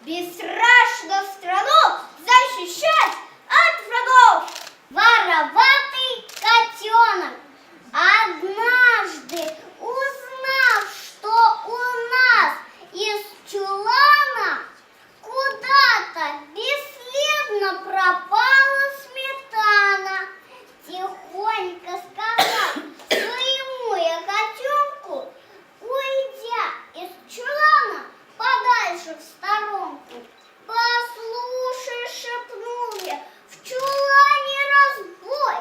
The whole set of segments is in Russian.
бесстрашно страну защищать от врагов. Вороватый котенок, однажды узнав, что у нас из чулана куда-то бесследно пропала сметана, тихонько сказал своему я котенку, уйдя из чулана подальше в сторонку: послушай, шепнул я, в чулане разбой,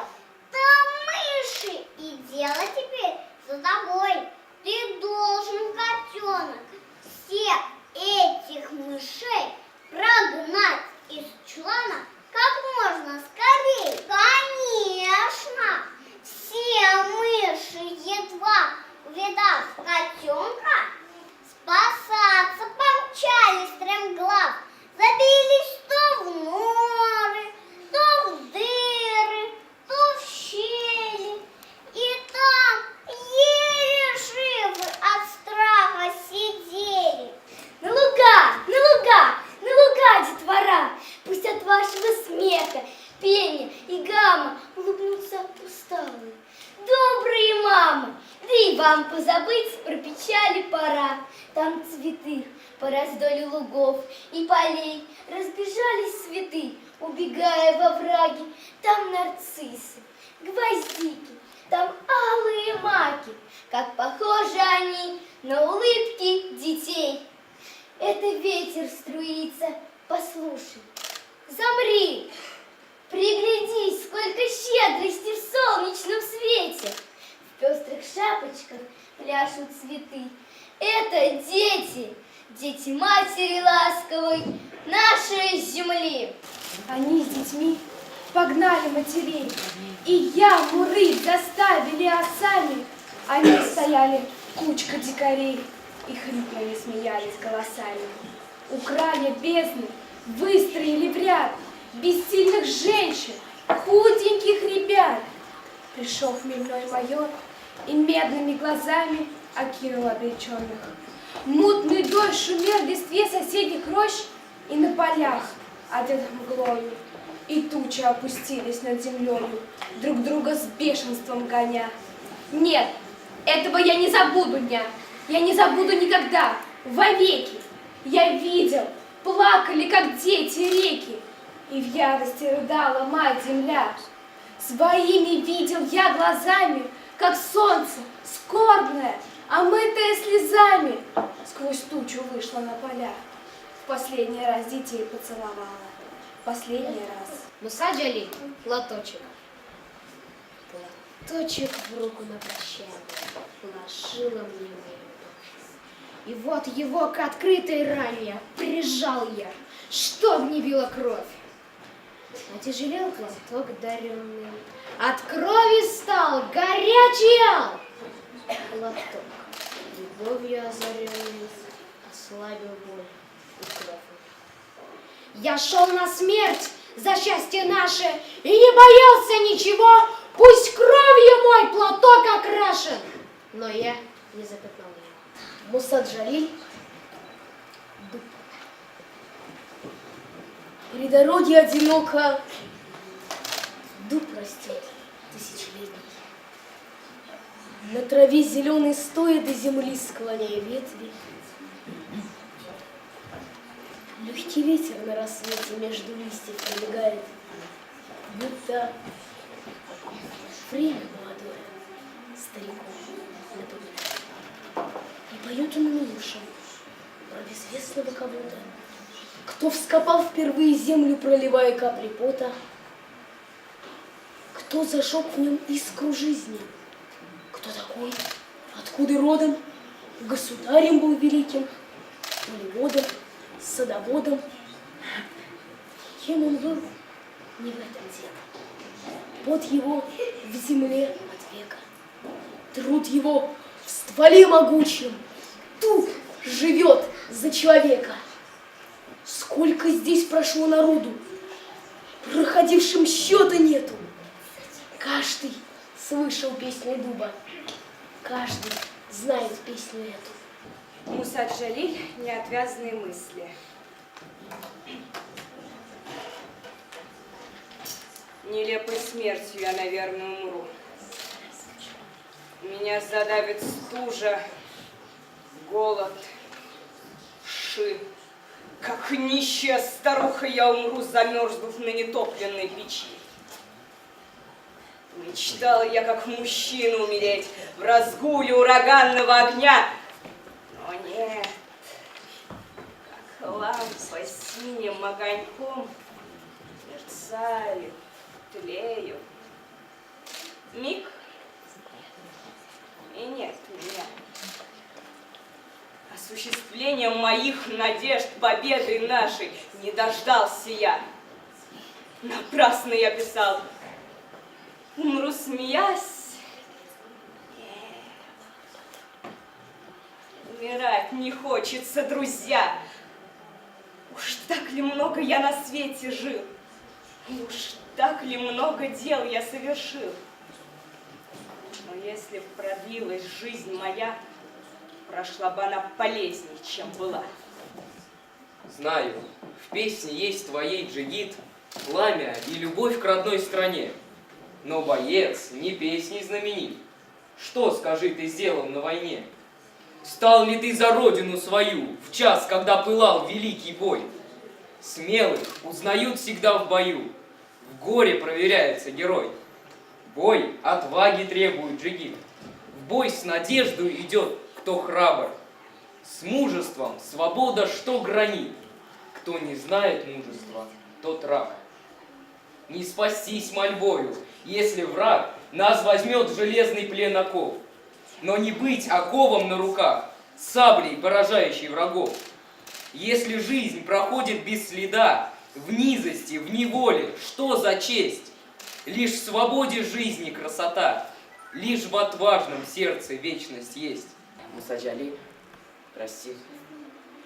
там мыши, и дело теперь за тобой. Ты должен, котенок, всех этих мышей прогнать из чулана как можно скорее. Конечно, все мыши, едва увидав котенка, спасаться помчались стремглав, забились то в норы, то в дыры, то в щели, и там еле живы от страха сидели. На луга, детвора, пусть от вашего смеха, пения и гамма улыбнутся усталые, добрые мамы. Да и вам позабыть про печали пора. Там цветы по раздоле лугов и полей разбежались цветы, убегая во враги. Там нарциссы, гвоздики, там алые маки, как похожи они на улыбки детей. Это ветер струится, послушай, замри, приглядись, сколько щедрости в солнечном свете. В пестрых шапочках пляшут цветы. Это дети, дети матери ласковой нашей земли. Они с детьми погнали матерей, и яму рыть заставили осами. Они стояли кучка дикарей и хрипло смеялись голосами. У края бездны выстроили в ряд бессильных женщин, худеньких ребят. Пришел хмельной майор и медными глазами окинул обреченных. Мутный дождь шумел в листве соседних рощ и на полях, одетых мглою. И тучи опустились над землею, друг друга с бешенством гоня. Нет, этого я не забуду дня, я не забуду никогда, вовеки. Я видел, плакали, как дети, реки, и в ярости рыдала мать-земля. Своими видел я глазами, как солнце, скорбное, омытое слезами, сквозь тучу вышла на поля. В последний раз детей поцеловала. Последний раз. Муса Джалиль, платочек. Платочек в руку на прощание положила мне моя дочь. И вот его к открытой ране прижал я, чтоб не била кровь. Отяжелел платок даренный, от крови стал горячий ал. Платок, любовью озаренный, ослабил боль и кровь. Я шел на смерть за счастье наше и не боялся ничего, пусть кровью мой платок окрашен, но я не запятнал его. Муса Джалиль, дуб. При дороге одиноко дуб растет тысячелетний. На траве зеленой стоя до земли, склоняя ветви. Легкий ветер на рассвете между листьев пробегает, будто время молодое старику напоминает. И поет он малышам про безвестного кого-то, кто вскопал впервые землю, проливая капли пота, кто зажег в нем искру жизни, кто такой, откуда родом, государем был великим, полеводом, садоводом. Кем он был, не в этом дело. Пот его в земле от века, труд его в стволе могучем, дуб живет за человека. Сколько здесь прошло народу, проходившим счета нету. Каждый слышал песню дуба, каждый знает песню эту. Муса Джалиль, неотвязные мысли. смертью я, наверное, умру. Меня задавит стужа, голод, ши. Как нищая старуха я умру, замерзнув на нетопленной печи. Мечтала я, как мужчина, умереть в разгуле ураганного огня. Но нет, как лампа синим огоньком мерцаю, тлею. Миг, и нет меня. Осуществлением моих надежд, победы нашей не дождался я. Напрасно я писал. Умру, смеясь. Умирать не хочется, друзья. Уж так ли много я на свете жил? Уж так ли много дел я совершил? Но если б продлилась жизнь моя, прошла бы она полезней, чем была. Знаю, в песне есть твоей, Джигит, пламя и любовь к родной стране. Но боец не песней знаменит. Что, скажи, ты сделал на войне? Стал ли ты за родину свою в час, когда пылал великий бой? Смелых узнают всегда в бою, в горе проверяется герой. Бой отваги требует, Джигит. В бой с надеждой идет, кто храбр. С мужеством свобода что гранит. Кто не знает мужества, тот раб. Не спастись мольбою, если враг нас возьмет в железный плен оков. Но не быть оковом на руках, саблей, поражающей врагов. Если жизнь проходит без следа, в низости, в неволе, что за честь? Лишь в свободе жизни красота, лишь в отважном сердце вечность есть. Мусаджали, прости,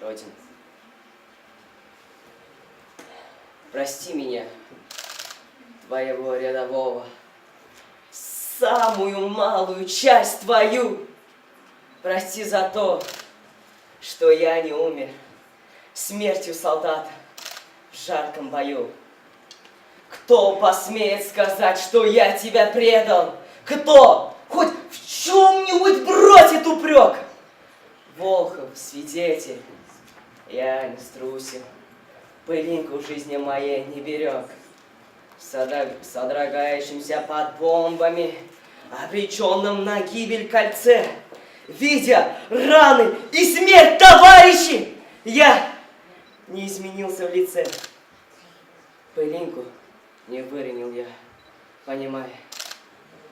Родина. Прости меня, твоего рядового, самую малую часть твою. Прости за то, что я не умер смертью солдата в жарком бою. Кто посмеет сказать, что я тебя предал? Кто хоть в чем-нибудь бросит упрек? Волхов, свидетель, я не струсил, пылинку жизни моей не берег. В содрогающемся под бомбами, обреченном на гибель кольце, видя раны и смерть товарищей, я не изменился в лице. Пылинку не выронил я, понимая,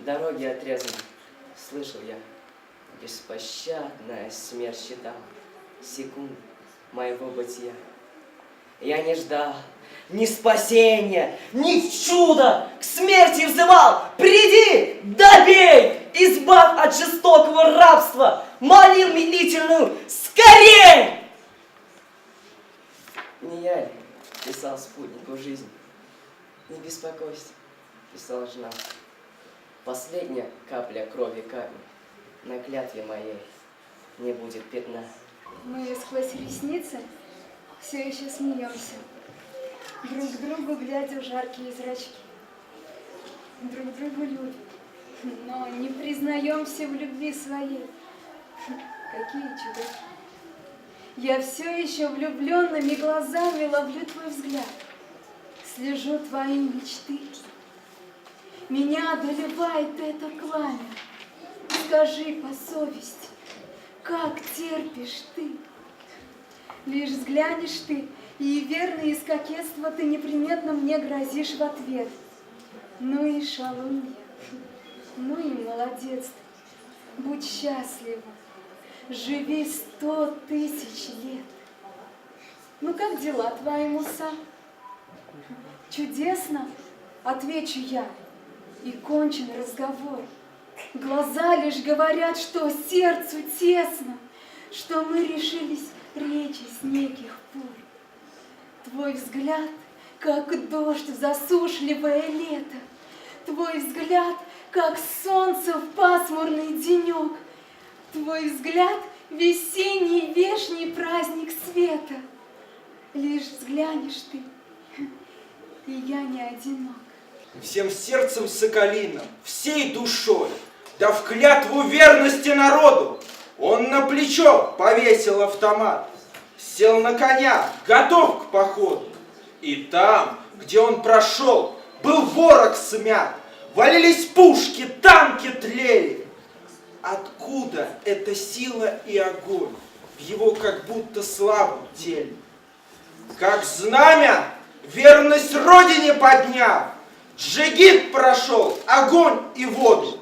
дороги отрезаны, слышал я, беспощадная смерть считал секунд моего бытия. Я не ждал ни спасения, ни чуда, к смерти взывал: приди, добей, избавь от жестокого рабства, молил медлительную: скорей! Не я ли писал спутнику жизнь? Не беспокойся, писала жена. Последняя капля крови камня, на клятве моей не будет пятна. Мы сквозь ресницы все еще смеемся, друг к другу глядя в жаркие зрачки. Друг другу любим, но не признаемся в любви своей. Какие чудаки! Я все еще влюбленными глазами ловлю твой взгляд, слежу твои мечты. Меня одолевает это пламя. Скажи по совести, как терпишь ты? Лишь взглянешь ты, и верно из кокетства ты неприметно мне грозишь в ответ. Ну и шалунья, ну и молодец ты. Будь счастлива, живи 100 000 лет. Ну как дела твои, Муса? Чудесно, отвечу я, и кончен разговор. Глаза лишь говорят, что сердцу тесно, что мы решились речи с неких пор. Твой взгляд, как дождь в засушливое лето, твой взгляд, как солнце в пасмурный денек, твой взгляд, весенний вешний праздник света. Лишь взглянешь ты, и я не одинок. всем сердцем соколиным, всей душой, да в клятву верности народу, он на плечо повесил автомат, сел на коня, готов к походу. И там, где он прошел, был ворог смят, валились пушки, танки тлели. Откуда эта сила и огонь в его как будто слабом теле? Как знамя, верность Родине подняв, джигит прошел огонь и воду.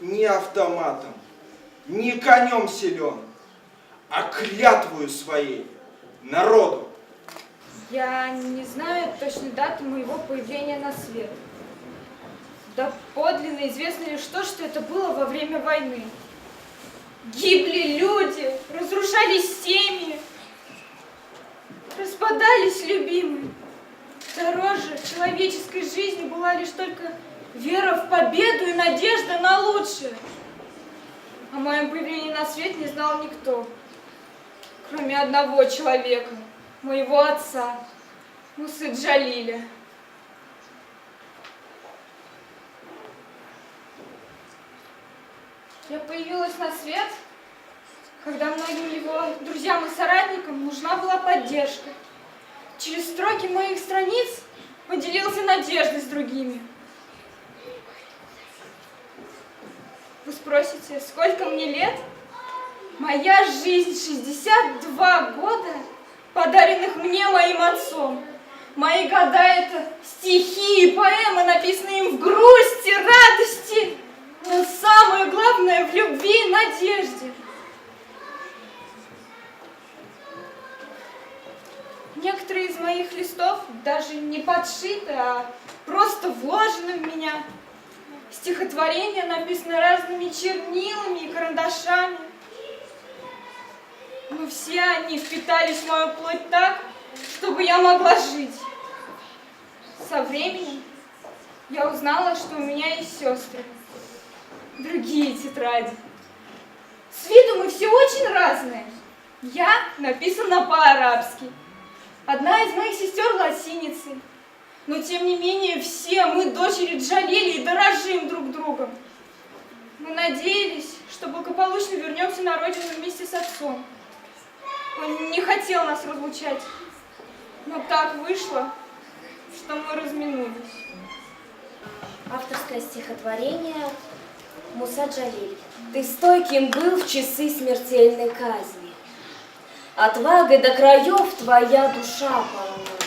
Ни автоматом, ни конем силен, а клятвою своей народу. Я не знаю точной даты моего появления на свет. Да подлинно известно лишь то, что это было во время войны. Гибли люди, разрушались семьи, распадались любимые. Дороже человеческой жизни была лишь только вера в победу и надежда на лучшее. О моем появлении на свет не знал никто, кроме одного человека, моего отца, Мусы Джалиля. Я появилась на свет, когда многим его друзьям и соратникам нужна была поддержка. Через строки моих страниц поделился надеждой с другими. Вы спросите, сколько мне лет? Моя жизнь 62 года, подаренных мне моим отцом. Мои года — это стихи и поэмы, написанные им в грусти, радости, но самое главное — в любви и надежде. Некоторые из моих листов даже не подшиты, а просто вложены в меня. Стихотворения написаны разными чернилами и карандашами. Но все они впитались в мою плоть так, чтобы я могла жить. Со временем я узнала, что у меня есть сестры, другие тетради. С виду мы все очень разные. Я написана по-арабски. Одна из моих сестер латиницей. Но тем не менее все мы дочери Джалили и дорожим друг другом. Мы надеялись, что благополучно вернемся на родину вместе с отцом. Он не хотел нас разлучать. Но так вышло, что мы разминулись. Авторское стихотворение Муса Джалиль. Ты стойким был в часы смертельной казни. Отвагой до краев твоя душа полна.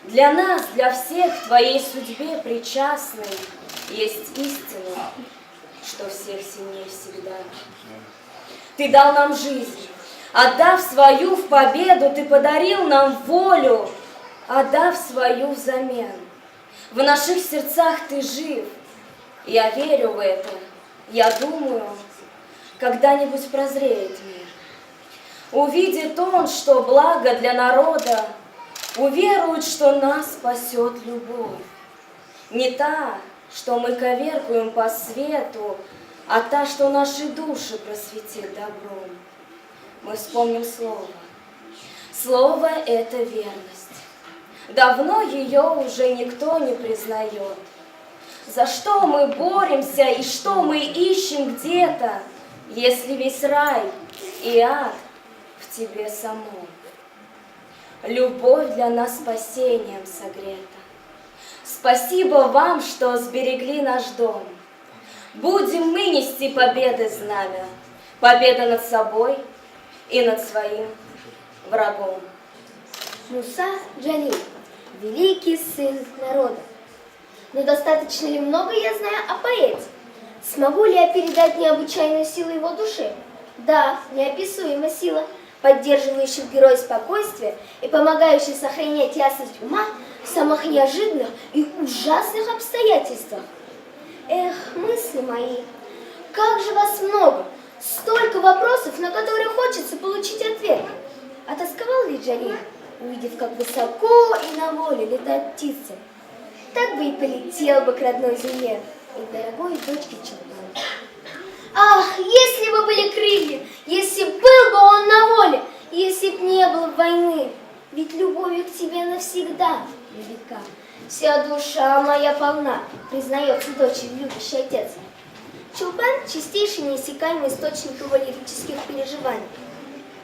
Для нас, для всех твоей судьбе причастной есть истина, что всех сильнее всегда. Ты дал нам жизнь, отдав свою в победу, ты подарил нам волю, отдав свою взамен. В наших сердцах ты жив, я верю в это, я думаю, когда-нибудь прозреет мир. Увидит он, что благо для народа, уверует, что нас спасет любовь. Не та, что мы коверкуем по свету, а та, что наши души просветит добром. Мы вспомним слово. Слово — это верность. Давно ее уже никто не признает. За что мы боремся и что мы ищем где-то, если весь рай и ад в тебе самом? Любовь для нас спасением согрета. Спасибо вам, что сберегли наш дом. Будем мы нести победы знамя, победа над собой и над своим врагом. Муса Джалиль, великий сын народа. Но достаточно ли много я знаю о поэте? Смогу ли я передать необычайную силу его души? Да, неописуемая сила, поддерживающая в герое спокойствие и помогающая сохранять ясность ума в самых неожиданных и ужасных обстоятельствах. Эх, мысли мои, как же вас много! Столько вопросов, на которые хочется получить ответ. А тосковал ли Джалиль, увидев, как высоко и на воле летают птицы? Так бы и полетел бы к родной земле и к дорогой дочке Чулпан. Ах, если бы были крылья, если был бы он на воле, если б не было войны, ведь любовью к тебе навсегда, на века. Вся душа моя полна, признается дочери любящий отец. Чулпан – чистейший неиссякаемый источник его лирических переживаний.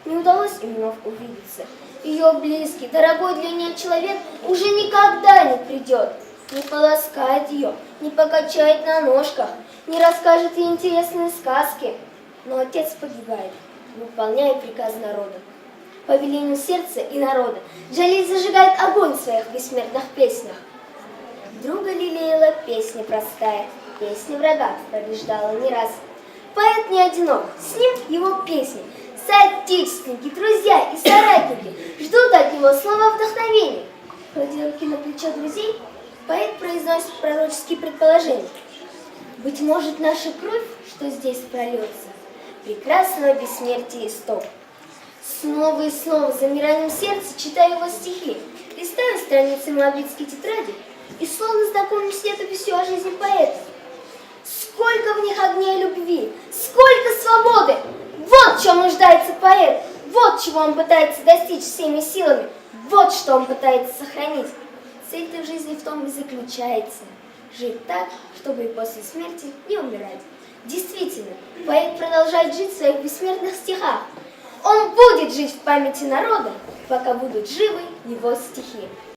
Не удалось им вновь увидеться. Ее близкий, дорогой для нее человек уже никогда не придет, не поласкает ее, не покачает на ножках, не расскажет ей интересные сказки. Но отец погибает, выполняя приказ народа. По велению сердца и народа Джалиль зажигает огонь в своих бессмертных песнях. Друга лелеяла песня простая, песня врага побеждала не раз. Поэт не одинок, с ним его песни. Соотечественники, друзья и соратники ждут от него слова вдохновения. Кладя руки на плечо друзей, поэт произносит пророческие предположения. Быть может, наша кровь, что здесь прольется, прекрасного бессмертия исток. Снова и снова, с замиранием сердца, читаю его стихи, листаю страницы мавритской тетради и словно знакомлюсь с летописью о жизни поэта. Сколько в них огня и любви, сколько свободы! Вот в чем нуждается поэт, вот чего он пытается достичь всеми силами, вот что он пытается сохранить. Цель-то в жизни в том и заключается – жить так, чтобы и после смерти не умирать. Действительно, поэт продолжает жить в своих бессмертных стихах. Он будет жить в памяти народа, пока будут живы его стихи.